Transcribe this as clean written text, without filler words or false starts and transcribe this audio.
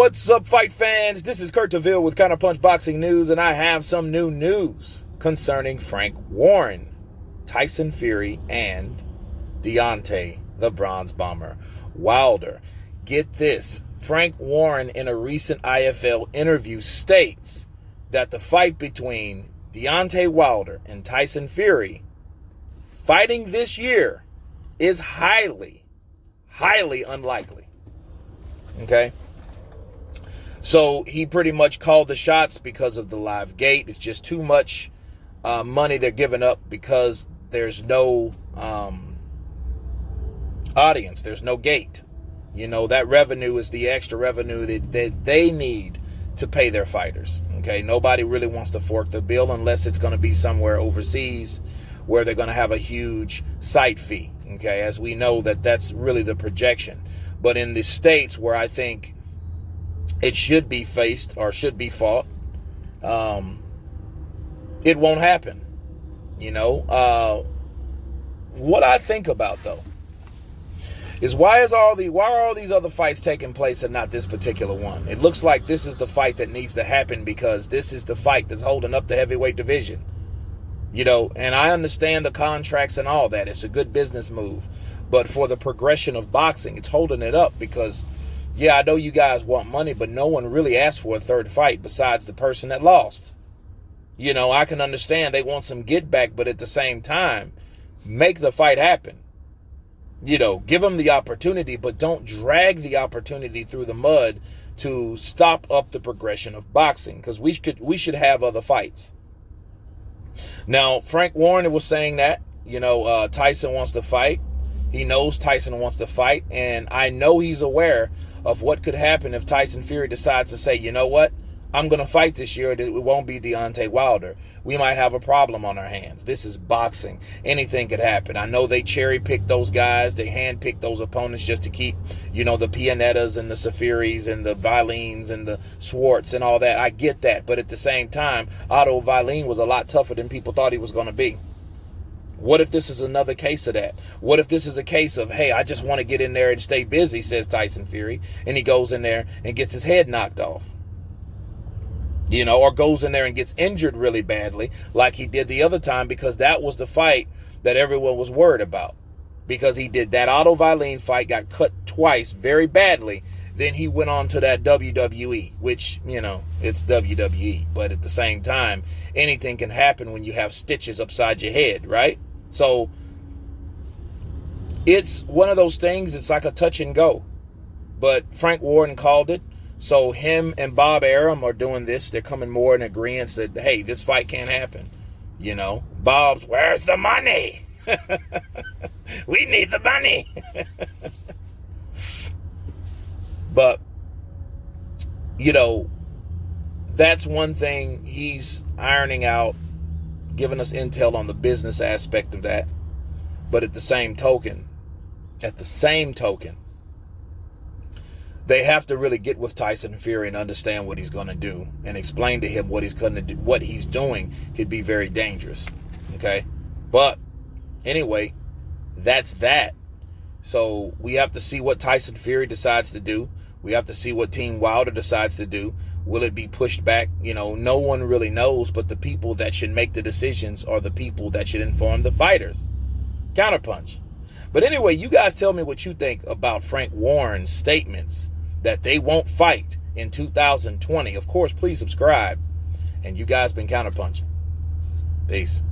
What's up, fight fans? This is Kurt DeVille with Counterpunch Boxing News, and I have some new news concerning Frank Warren, Tyson Fury, and Deontay, the Bronze Bomber, Wilder. Get this. Frank Warren, in a recent IFL interview, states that the fight between Deontay Wilder and Tyson Fury fighting this year is highly unlikely. Okay? So he pretty much called the shots because of the live gate. It's just too much money they're giving up because there's no audience. There's no gate. You know, that revenue is the extra revenue that they need to pay their fighters. Okay, nobody really wants to fork the bill unless it's going to be somewhere overseas where they're going to have a huge site fee. Okay, as we know that's really the projection. But in the States where I think it should be faced or should be fought, it won't happen. You know, what I think about though is why are all these other fights taking place and not this particular one? It looks like this is the fight that needs to happen because this is the fight that's holding up the heavyweight division. You know, and I understand the contracts and all that. It's a good business move. But for the progression of boxing, it's holding it up because, yeah, I know you guys want money, but no one really asked for a third fight besides the person that lost. You know, I can understand they want some get back, but at the same time, make the fight happen. You know, give them the opportunity, but don't drag the opportunity through the mud to stop up the progression of boxing, because we should have other fights. Now, Frank Warren was saying that, you know, Tyson wants to fight. He knows Tyson wants to fight, and I know he's aware of what could happen if Tyson Fury decides to say, you know what, I'm going to fight this year. It won't be Deontay Wilder. We might have a problem on our hands. This is boxing. Anything could happen. I know they cherry-pick those guys. They hand-pick those opponents just to keep, you know, the Pianettas and the Safiris and the Vilines and the Swartz and all that. I get that. But at the same time, Otto Viline was a lot tougher than people thought he was going to be. What if this is another case of that? What if this is a case of, hey, I just want to get in there and stay busy, says Tyson Fury, and he goes in there and gets his head knocked off? You know, or goes in there and gets injured really badly like he did the other time, because that was the fight that everyone was worried about. Because he did that Otto Viline fight, got cut twice very badly. Then he went on to that WWE, which, you know, it's WWE. But at the same time, anything can happen when you have stitches upside your head, right? So it's one of those things, it's like a touch and go. But Frank Warren called it. So him and Bob Arum are doing this. They're coming more in agreement that, hey, this fight can't happen. You know, Bob's, where's the money? We need the money. But, you know, that's one thing he's ironing out, giving us intel on the business aspect of that. But at the same token, they have to really get with Tyson Fury and understand what he's going to do and explain to him what he's going to do. What he's doing could be very dangerous. Okay? But anyway, that's that. So we have to see what Tyson Fury decides to do. We have to see what Team Wilder decides to do. Will it be pushed back? You know, no one really knows, but the people that should make the decisions are the people that should inform the fighters. Counterpunch. But anyway, you guys tell me what you think about Frank Warren's statements that they won't fight in 2020. Of course, please subscribe. And you guys been counterpunching. Peace.